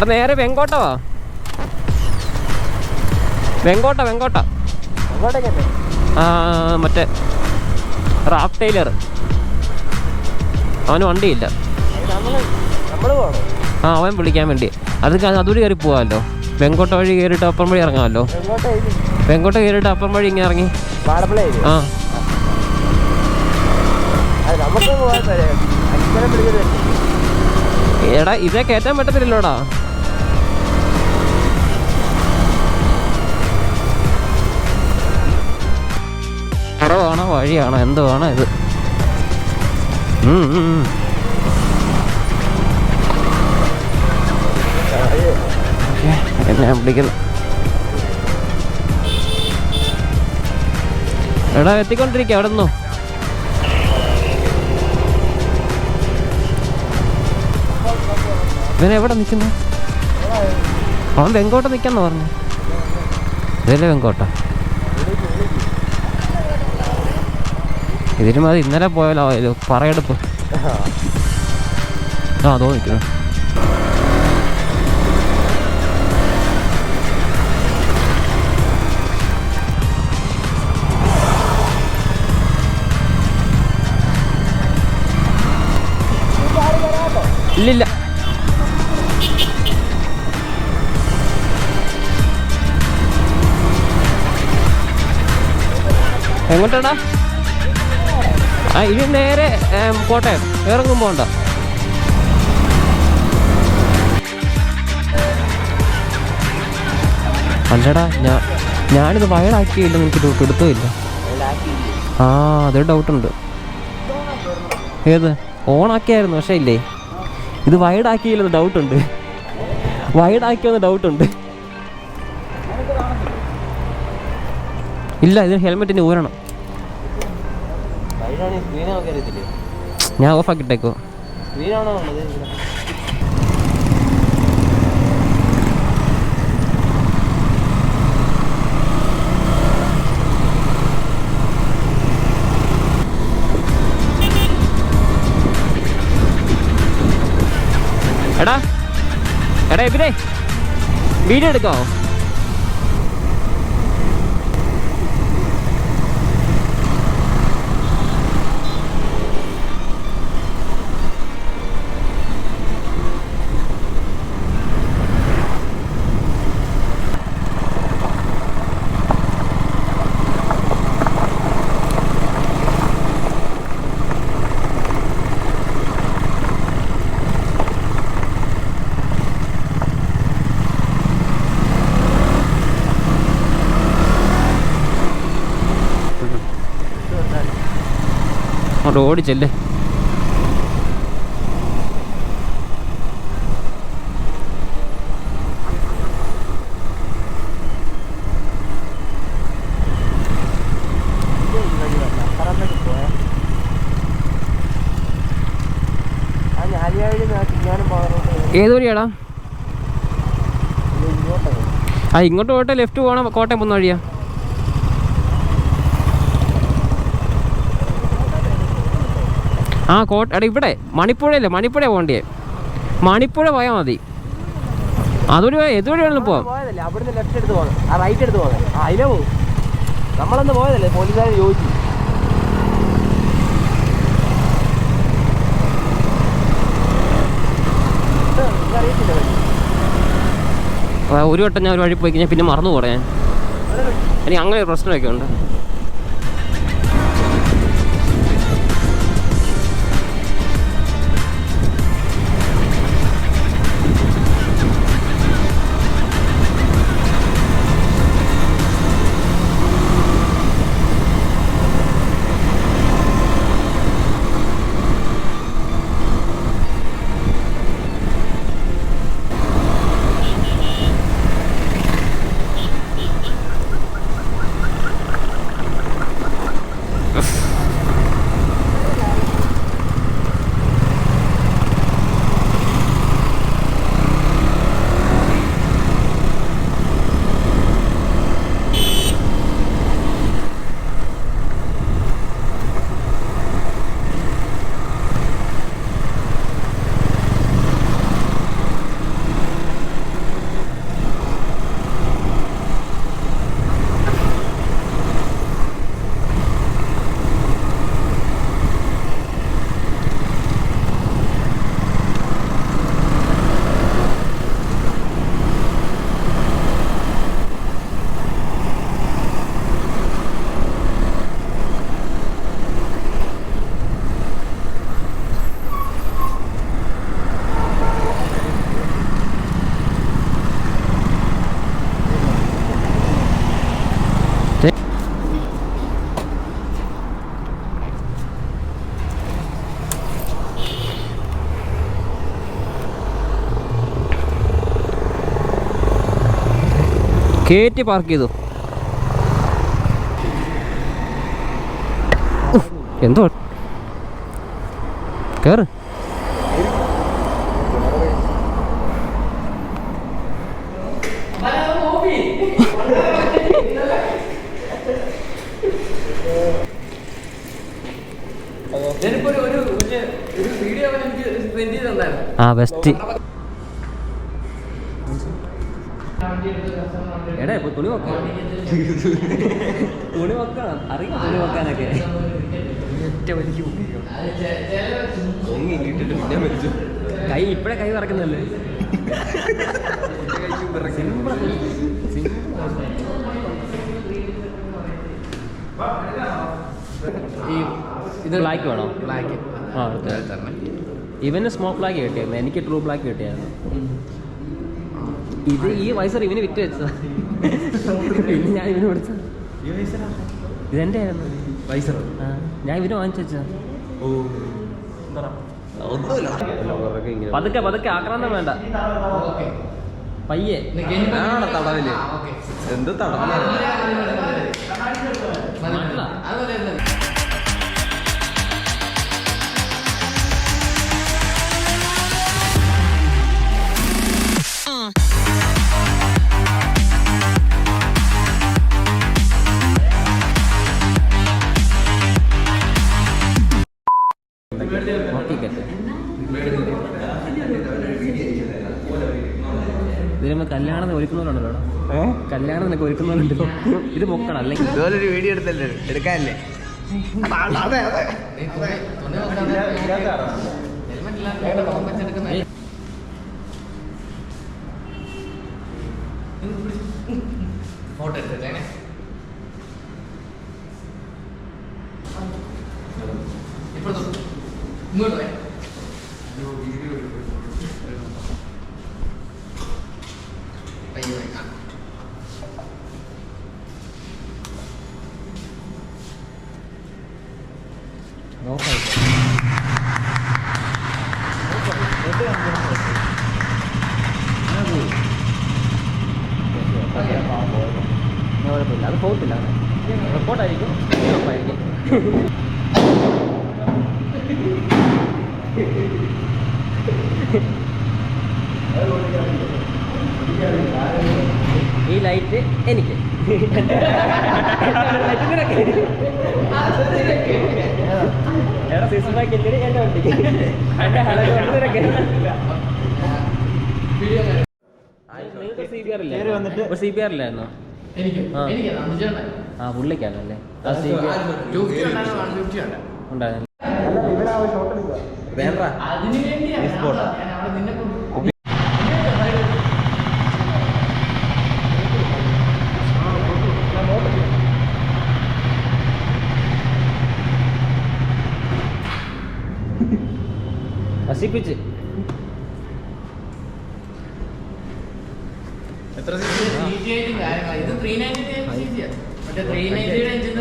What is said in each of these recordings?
എടാ നേരെ വെങ്കോട്ട വാ. വെങ്കോട്ട മറ്റേ റാഫ് ടൈലർ. അവന് വണ്ടിയില്ല. അവൻ വിളിക്കാൻ വേണ്ടി അതുവഴി കയറി പോവാമല്ലോ. വെങ്കോട്ട വഴി കയറിയിട്ട് അപ്പുറം വഴി ഇറങ്ങാമല്ലോ. വെങ്കോട്ട കയറിയിട്ട് അപ്പുറം വഴി ഇങ്ങനെ ഇറങ്ങി. ആ എടാ ഇതേ കയറ്റാൻ പറ്റത്തില്ലല്ലോടാ. കുറവാണോ വഴിയാണോ എന്തോ ആണോ ഇത്? എന്നെ പിടിക്കുന്നു. എടാ എത്തിക്കൊണ്ടിരിക്കുക. അവിടെ നിന്നോ. ഇവനെ എവിടെ നിൽക്കുന്നു? അവൻ വെങ്കോട്ട നിൽക്കാന്ന് പറഞ്ഞു. ഇതല്ലേ വെങ്കോട്ട? ഇതിന് മതി ഇന്നലെ പോയാലോ പറയെടുപ്പ്. അതോ നിൽക്കുന്നു. ഇല്ലില്ല. എങ്ങോട്ടാടാ? ഇനി നേരെ കോട്ടയം ഇറങ്ങും പോണ്ട. അല്ലടാ ഞാനിത് വയറാക്കിയില്ല. എനിക്ക് പിടുത്തമില്ല. അതൊരു ഡൗട്ടുണ്ട്. ഏത് ഓണാക്കിയായിരുന്നു? പക്ഷേ ഇല്ലേ ഇത് വൈഡാക്കിയില്ലെന്ന് ഡൗട്ടുണ്ട്. വൈഡാക്കിയെന്ന് ഡൗട്ടുണ്ട്. ഇല്ല ഇത് ഹെൽമെറ്റിന് ഊരണം. ഞാൻ ഓഫാക്കിട്ടേക്കോ. എടാ ഇവരെ വീഡിയോ എടുക്കാമോ? ഓടിച്ചല്ലേ. ഏത് വഴിയാടാ? ഇങ്ങോട്ട് പോട്ടെ. ലെഫ്റ്റ് പോകണം. കോട്ടയം പോകുന്ന വഴിയാ. എടാ ഇവിടെ മണിപ്പുഴയല്ലേ? മണിപ്പുഴ പോകണ്ടേ? മണിപ്പുഴ പോയാൽ മതി. അതൊരു ഏതുവഴി വേണമെങ്കിലും പോവാം. നമ്മളൊന്ന് പോയതല്ലേ പോലീസുകാർ ചോദിച്ചു. ഒരു വട്ടം ഞാൻ ഒരു വഴി പോയി കഴിഞ്ഞാൽ പിന്നെ മറന്നു പോടാ. എനിക്ക് അങ്ങനെ ഒരു പ്രശ്നമൊക്കെ ഉണ്ട്. കയറ്റി പാർക്ക് ചെയ്തു. എന്തോ കേറ്. ആ ബെസ്റ്റ്. എടേ തുണി വെക്കാം, തുണി വെക്കണം, അറിയാം തുണി വെക്കാനൊക്കെ. കൈ ഇപ്പഴേ കൈ വറക്കുന്നല്ലേ. ഇത് ബ്ലാക്ക് വേണോ? ബ്ലാക്ക്. ആ ഇവന് സ്മോക്ക് ബ്ലാക്ക് കിട്ടിയായിരുന്നു, എനിക്ക് ട്രൂ ബ്ലാക്ക് കിട്ടിയായിരുന്നു. ഇത് ഈ വയസ്സർ ഇവന് വിറ്റ് വെച്ചതാ. പിന്നെ ഞാൻ ഇവന് കൊടുത്ത ഇതെന്റെ ആയിരുന്നു വയസ്സർ. ഞാൻ ഇവന് വാങ്ങിച്ചു വെച്ചാ. പതുക്കെ പതുക്കെ ആക്രാന്തം വേണ്ട, പയ്യെ. തടവില് എന്ത് തടവ. ഇതിന് കല്യാണം ഒരുക്കുന്നവരുണ്ടല്ലോ, കല്യാണത്തിനൊക്കെ ഒരുക്കുന്നവരുണ്ടല്ലോ. ഇത് പൊക്കണം അല്ലെങ്കിൽ ഇതുപോലൊരു വീഡിയോ എടുത്തല്ലേ എടുക്കാനല്ലേ. ഫോട്ടോ എടുത്തേ ഇങ്ങോട്ട്. കുഴപ്പമില്ല, അത് പോകത്തില്ല. റിപ്പോർട്ടായിരിക്കും, ഉറപ്പായിരിക്കും. ഈ ലൈറ്റ് എനിക്ക്, എവിടെ സീസൺ ബാക്കി എൻ്റെ വണ്ടിക്ക് എൻ്റെ ഹലോ നിനക്ക്. CBR ഇല്ലായിരുന്നോ? ആ പുള്ളിക്കാണല്ലേ ഉണ്ടായിരുന്നു. നശിപ്പിച്ച് എത്ര ഇത് 390 മറ്റേ 390 എഞ്ചിൻ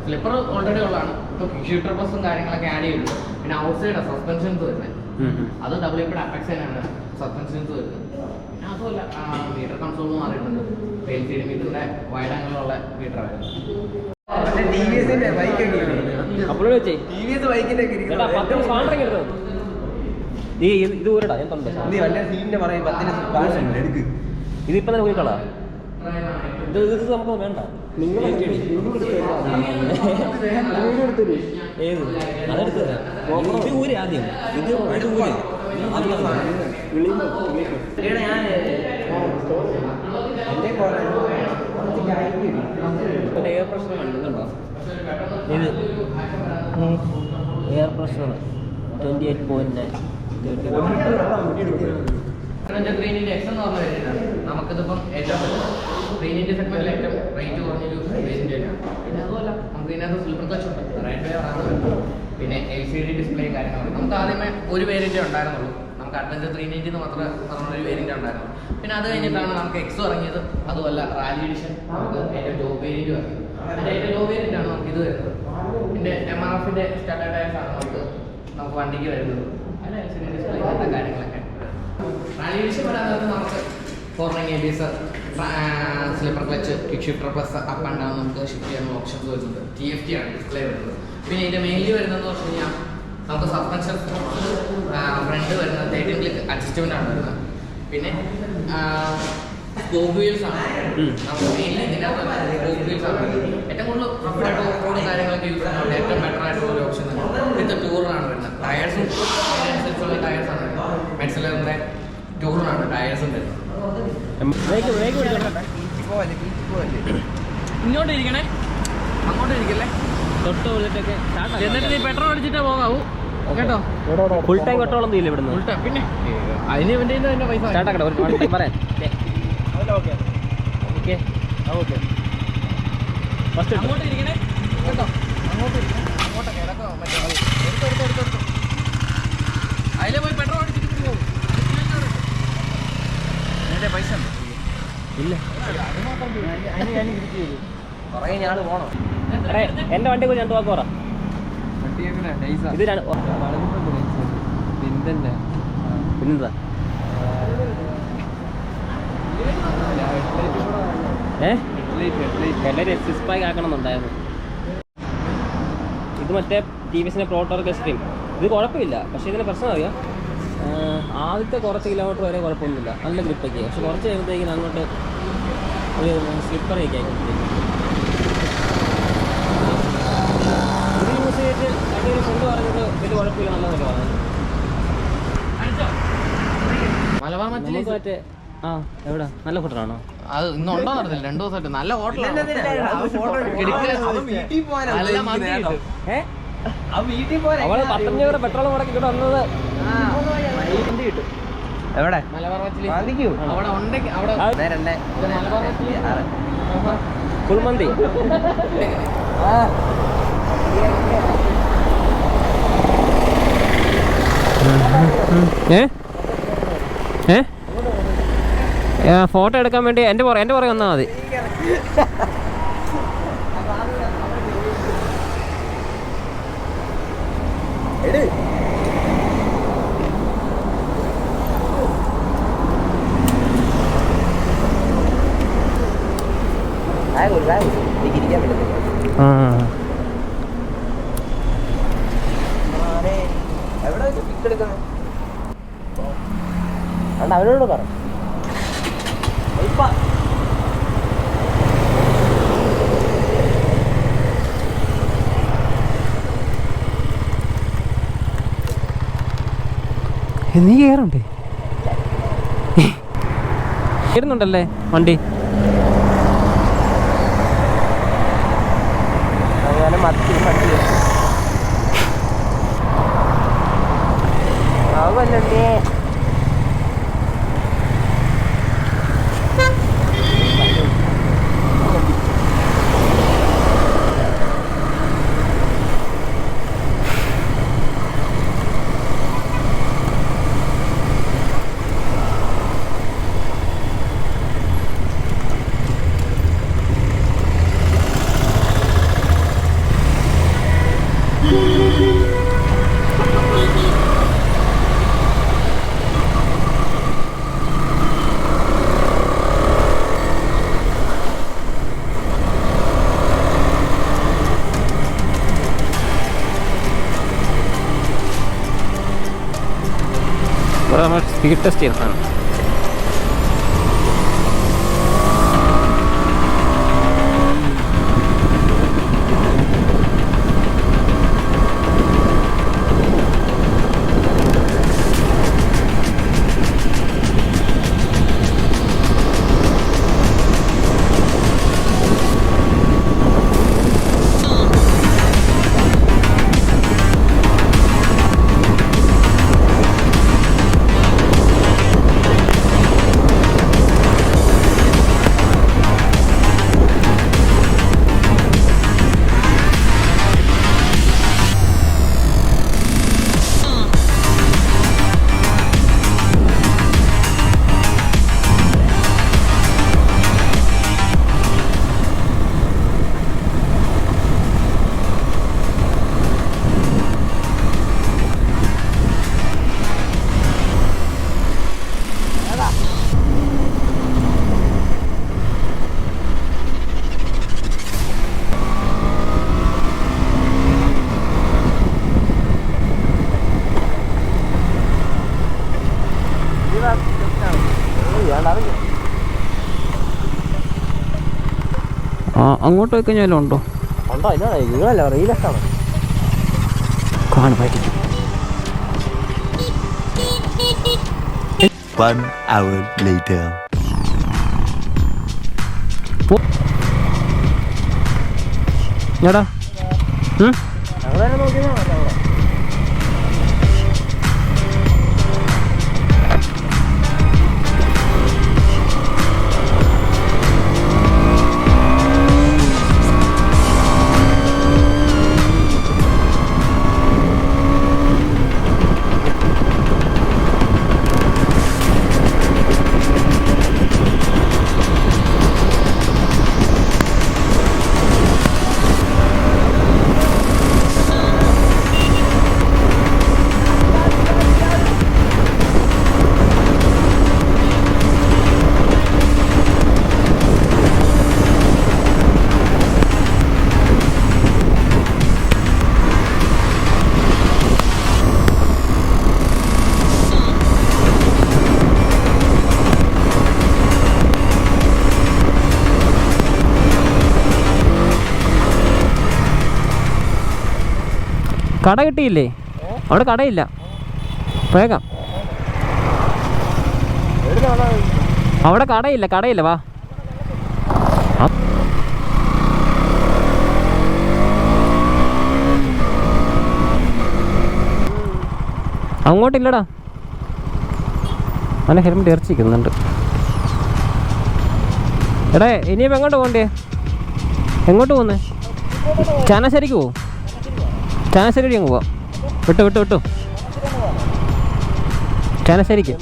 സ്ലിപ്പർ ഓൾറെഡി ഉള്ളതാണ്. ഇപ്പൊ ഷൂട്ടർ ബസ്സും കാര്യങ്ങളൊക്കെ ആഡ് ചെയ്തിട്ടുണ്ട്. പിന്നെ ഔട്ട് സൈഡ് സസ്പെൻഷൻസ് വരുന്നത്, അത് ഡബ്ല്യൂപിയുടെ അപെക്സ് തന്നെയാണ് സസ്പെൻഷൻസ് വരുന്നത്. പിന്നെ അതുമല്ല മീറ്റർ കൺസോൾ മാറിയിട്ടുണ്ട്. LCD മീറ്ററിന്റെ വൈഡ് ആംഗിളുള്ള മീറ്റർ വരുന്നത്. ഇതിപ്പോ തന്നെ പോയിക്കളാ. ഇത് നമുക്ക് വേണ്ട, നിങ്ങൾ ഏത് അതെടുത്ത് ഇത് ഊര് ആദ്യം. ഇത് എയർ പ്രഷർ കണ്ടുണ്ടോ? ഇത് എയർ പ്രഷർ 28.9. നമുക്കിതിപ്പം ഏറ്റവും 390 സെഗ്മെന്റിൽ ഏറ്റവും റേറ്റ് കുറഞ്ഞൊരു വേരിയന്റ് തന്നെയാണ്. പിന്നെ അതുമല്ല നമുക്ക് ഇതിനകത്ത് സ്ലിപ്പർ ടച്ച് ഉണ്ട്, റൈറ്റ് വേ ആണ്. പിന്നെ LCD ഡിസ്പ്ലേയും കാര്യങ്ങളും. നമുക്ക് ആദ്യമേ ഒരു വേരിയന്റ് ഉണ്ടായിരുന്നുള്ളൂ. നമുക്ക് അഡ്വഞ്ചർ 390 മാത്രമേ പറഞ്ഞൊരു വേരിയൻ്റ് ഉണ്ടായിരുന്നു. പിന്നെ അത് കഴിഞ്ഞിട്ടാണ് നമുക്ക് എക്സോ ഇറങ്ങിയത്. അതുമല്ല റാലി എഡിഷൻ നമുക്ക് ഏറ്റവും ലോ വേരിയൻറ്റ് ഇറങ്ങി. അതിൻ്റെ ഏറ്റവും ലോ വേരിയൻ്റ് ആണ് നമുക്ക് ഇത് വരുന്നത്. പിന്നെ MRF-ന്റെ സ്റ്റാൻഡേർഡ് ടയർസാണ് നമുക്ക് വണ്ടിക്ക് വരുന്നത്. അതിനനുസരിച്ച് ഇങ്ങനത്തെ കാര്യങ്ങളൊക്കെ. റാലി എഡിഷൻ വരാൻ നമുക്ക് 490 ABS, slipper clutch, kick shifter plus up and down നമുക്ക് ഷിഫ്റ്റ് ചെയ്യാനുള്ള ഓപ്ഷൻസ് വരുന്നുണ്ട്. TFT ആണ് ഡിസ്പ്ലേ വരുന്നത്. പിന്നെ ഇതിൻ്റെ മെയിൻലി വരുന്നതെന്ന് പറഞ്ഞു കഴിഞ്ഞാൽ നമുക്ക് സസ്പെൻഷൻ ഫ്രണ്ട് വരുന്നത് 13 ക്ലിക്ക് അഡ്ജസ്റ്റ്മെൻ്റ് ആണ് വരുന്നത്. പിന്നെ സ്പോക്ക് വീൽസ് ആണ് നമുക്ക് മെയിൻലി ഇതിനകത്ത് സ്പോക്ക് വീൽസ് ആണ് ഏറ്റവും കൂടുതൽ റഫായിട്ട് ഓഫ് റോഡ് കാര്യങ്ങളൊക്കെ യൂസ് ചെയ്യുന്നത് ഏറ്റവും ബെറ്റർ ആയിട്ടുള്ള ഒരു ഓപ്ഷൻ ആണ്. വിത്ത് ടൂറിനാണ് വരുന്നത്. ടയേഴ്സും അതിനനുസരിച്ചുള്ള ടയേഴ്സാണ് വരുന്നത്. മെഡ്സലറിൻ്റെ ടൂറിനാണ് ടയേഴ്സും വരുന്നത്. ഇങ്ങോട്ട് ഇരിക്കണേ, അങ്ങോട്ട് ഇരിക്കല്ലേ. തൊട്ട് വിളിച്ചിട്ടൊക്കെ എന്നിട്ട് നീ പെട്രോൾ അടിച്ചിട്ടേ പോകാവൂ കേട്ടോ. ഫുൾ ടൈം പെട്രോളൊന്നും ഇല്ല ഇവിടുന്ന്. ഫുൾ ടൈം പിന്നെ അതിന് വേണ്ടി തന്നെ പൈസ സ്റ്റാർട്ടാക്കട്ടെ പറയാൻ. ഫസ്റ്റ് അങ്ങോട്ട് ഇരിക്കണേ കേട്ടോ. അങ്ങോട്ട് ഇരിക്കണം, അങ്ങോട്ടൊക്കെ ഇടക്കോ മറ്റേ എടുത്തു അതിലെ പോയി പെട്രോൾ അടിച്ചിട്ട് പോകും. പൈസ ഇല്ല അതിന് ഞാൻ തിരിച്ചു തരും. കുറേ ഞാൾ പോകണം. എൻ്റെ വണ്ടിയെ കുറിച്ച് 2 വാക്ക് പറ. ഇത് പിന്നെന്താ ഹെഡ്ലൈറ്റ് 6 ആക്കണമെന്നുണ്ടായിരുന്നു. ഇത് മറ്റേ TVS പ്രോട്ടോർക്ക് എക്സ്ട്രീം. ഇത് കുഴപ്പമില്ല, പക്ഷേ ഇതിന് പ്രശ്നം അറിയാം. ആദ്യത്തെ കുറച്ച് കിലോമീറ്റർ വരെ കുഴപ്പമൊന്നുമില്ല, നല്ല ഗ്രിപ്പൊക്കെ. പക്ഷെ കുറച്ച് കഴിയുമ്പോഴത്തേക്കിന് അങ്ങോട്ട് ഒരു സ്ലിപ്പറൊക്കെ ആയിക്കോട്ടേക്കും. ഇത് യൂസ് ചെയ്തിട്ട് അതിൻ്റെ ഒരു ഫ്രണ്ട് പറഞ്ഞിട്ട് വലിയ കുഴപ്പമില്ല, നല്ലതൊക്കെ പറഞ്ഞു. മലബാർ മറ്റേ എവിടെ നല്ല ഹോട്ടലാണോ അത് ഇന്നുണ്ടോ നടത്തില്ല? 2 ദിവസമായിട്ട് നല്ല ഹോട്ടലാണ്. അവള് 15 പെട്രോൾ മുടക്കി ഇവിടെ വന്നത് കിട്ടും. എവിടെ മലബാർ അവിടെ ഉണ്ടെങ്കിൽ അവിടെ കുൾമന്തി. ഫോട്ടോ എടുക്കാൻ വേണ്ടി എൻ്റെ പുറകെ വന്നാൽ മതി. അവരോട് പറ. നീ കയറണ്ടേ? കയറുന്നുണ്ടല്ലേ വണ്ടി? അങ്ങനെ മത്തി അവല്ലേ നമ്മൾ സ്പീഡ് ടെസ്റ്റ് ചെയ്തതാണ്. ആ അങ്ങോട്ട് പോയി കഴിഞ്ഞാലും ഉണ്ടോ? ഉണ്ടോ? ഇല്ല, നിങ്ങളല്ല റീലൊക്കെയാണ് കാണുമായിരിക്കും. 1 hour later. ഞാടാ ഞങ്ങളെ നോക്കിയാൽ അവിടെ കട കിട്ടിയില്ലേ? അവിടെ കടയില്ല. വേഗം അവിടെ കടയില്ല, കടയില്ല. വാ. അങ്ങോട്ടില്ലടാ. അവൻ്റെ ഹെൽമെറ്റ് ഇറച്ചിക്കുന്നുണ്ട്. എടാ ഇനിയിപ്പോൾ എങ്ങോട്ട് പോകണ്ടേ? എങ്ങോട്ട് പോകുന്നേ? ചാനാശ്ശേരിക്ക് പോവും. ചാനാശ്ശേരി അങ്ങ് പോവാം. വിട്ടു ചാനാശ്ശേരിക്ക്.